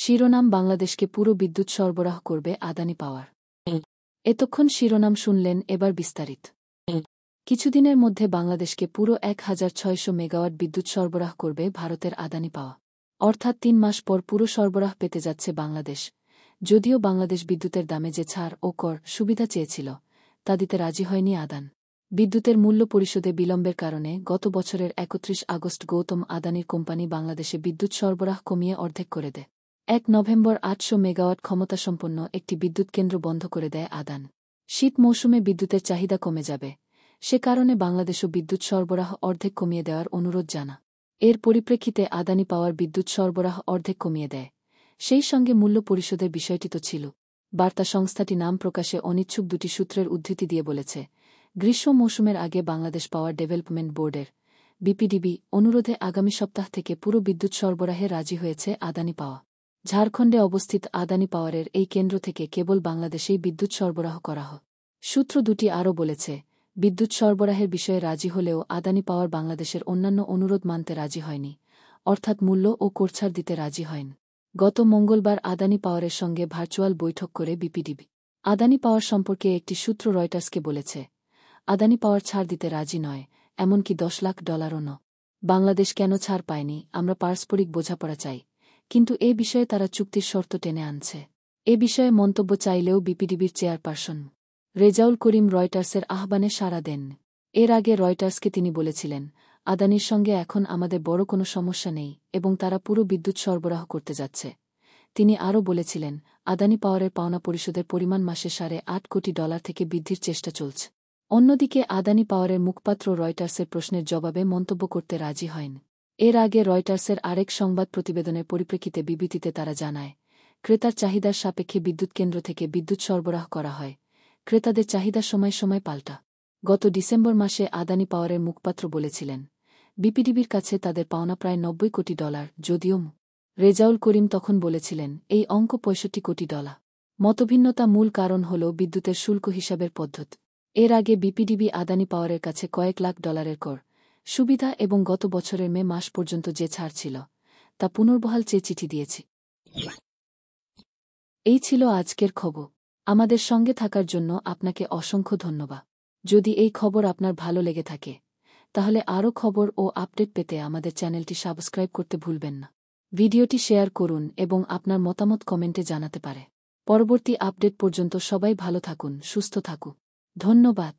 শিরোনাম বাংলাদেশকে পুরো বিদ্যুৎ সরবরাহ করবে আদানি পাওয়ার। এতক্ষণ শিরোনাম শুনলেন, এবার বিস্তারিত। কিছুদিনের মধ্যে বাংলাদেশকে পুরো ১,৬০০ মেগাওয়াট বিদ্যুৎ সরবরাহ করবে ভারতের আদানি পাওয়া। অর্থাৎ ৩ মাস পর পুরো সরবরাহ পেতে যাচ্ছে বাংলাদেশ। যদিও বাংলাদেশ বিদ্যুতের দামে যে ছাড় ও কর সুবিধা চেয়েছিল, তা দিতে রাজি হয়নি আদান। বিদ্যুতের মূল্য পরিশোধে বিলম্বের কারণে গত বছরের ৩১ আগস্ট গৌতম আদানির কোম্পানি বাংলাদেশে বিদ্যুৎ সরবরাহ কমিয়ে অর্ধেক করে দেয়। ১ নভেম্বর ৮০০ মেগাওয়াট ক্ষমতাসম্পন্ন একটি বিদ্যুৎ কেন্দ্র বন্ধ করে দেয় আদান। শীত মৌসুমে বিদ্যুতের চাহিদা কমে যাবে, সে কারণে বাংলাদেশও বিদ্যুৎ সরবরাহ অর্ধেক কমিয়ে দেওয়ার অনুরোধ জানা। এর পরিপ্রেক্ষিতে আদানি পাওয়ার বিদ্যুৎ সরবরাহ অর্ধেক কমিয়ে দেয়। সেই সঙ্গে মূল্য পরিশোধের বিষয়টি তো ছিল। বার্তা সংস্থাটি নাম প্রকাশে অনিচ্ছুক দুটি সূত্রের উদ্ধৃতি দিয়ে বলেছে, গ্রীষ্ম মৌসুমের আগে বাংলাদেশ পাওয়ার ডেভেলপমেন্ট বোর্ডের বিপিডিবি অনুরোধে আগামী সপ্তাহ থেকে পুরো বিদ্যুৎ সরবরাহে রাজি হয়েছে আদানি পাওয়া। ঝাড়খণ্ডে অবস্থিত আদানি পাওয়ারের এই কেন্দ্র থেকে কেবল বাংলাদেশেই বিদ্যুৎ সরবরাহ করা হয়। সূত্র দুটি আরও বলেছে, বিদ্যুৎ সরবরাহের বিষয়ে রাজি হলেও আদানি পাওয়ার বাংলাদেশের অন্যান্য অনুরোধ মানতে রাজি হয়নি, অর্থাৎ মূল্য ও করছাড় দিতে রাজি হয়নি। গত মঙ্গলবার আদানি পাওয়ারের সঙ্গে ভার্চুয়াল বৈঠক করে বিপিডিবি আদানি পাওয়ার সম্পর্কে একটি সূত্র রয়টার্সকে বলেছে, আদানি পাওয়ার ছাড় দিতে রাজি নয়, এমনকি $10 লাখ ন। বাংলাদেশ কেন ছাড় পায়নি? আমরা পারস্পরিক বোঝাপড়া চাই, কিন্তু এ বিষয়ে তারা চুক্তির শর্ত টেনে আনছে। এ বিষয়ে মন্তব্য চাইলেও বিপিডিবির চেয়ারপারসন রেজাউল করিম রয়টার্সের আহ্বানে সাড়া দেন। এর আগে রয়টার্সকে তিনি বলেছিলেন, আদানির সঙ্গে এখন আমাদের বড় কোনো সমস্যা নেই এবং তারা পুরো বিদ্যুৎ সরবরাহ করতে যাচ্ছে। তিনি আরও বলেছিলেন, আদানি পাওয়ারের পাওনা পরিশোধের পরিমাণ মাসে $8.5 কোটি থেকে বৃদ্ধির চেষ্টা চলছে। অন্যদিকে আদানি পাওয়ারের মুখপাত্র রয়টার্সের প্রশ্নের জবাবে মন্তব্য করতে রাজি হয়ন। এর আগে রয়টার্সের আরেক সংবাদ প্রতিবেদনের পরিপ্রেক্ষিতে বিবৃতিতে তারা জানায়, ক্রেতার চাহিদার সাপেক্ষে বিদ্যুৎ কেন্দ্র থেকে বিদ্যুৎ সরবরাহ করা হয়। ক্রেতাদের চাহিদা সময় সময় পাল্টা। গত ডিসেম্বর মাসে আদানি পাওয়ারের মুখপাত্র বলেছিলেন, বিপিডিবির কাছে তাদের পাওনা প্রায় $90 কোটি, যদিও রেজাউল করিম তখন বলেছিলেন, এই অঙ্ক $65 কোটি। মতভিন্নতা মূল কারণ হল বিদ্যুতের শুল্ক হিসাবের পদ্ধতি। এর আগে বিপিডিবি আদানি পাওয়ারের কাছে কয়েক লাখ ডলারের কর সুবিধা এবং গত বছরের মে মাস পর্যন্ত যে ছাড় ছিল, তা পুনর্বহাল চেয়ে চিঠি দিয়েছে। এই ছিল আজকের খবর। আমাদের সঙ্গে থাকার জন্য আপনাকে অসংখ্য ধন্যবাদ। যদি এই খবর আপনার ভালো লেগে থাকে, তাহলে আরও খবর ও আপডেট পেতে আমাদের চ্যানেলটি সাবস্ক্রাইব করতে ভুলবেন না। ভিডিওটি শেয়ার করুন এবং আপনার মতামত কমেন্টে জানাতে পারে। পরবর্তী আপডেট পর্যন্ত সবাই ভালো থাকুন, সুস্থ থাকুন। ধন্যবাদ।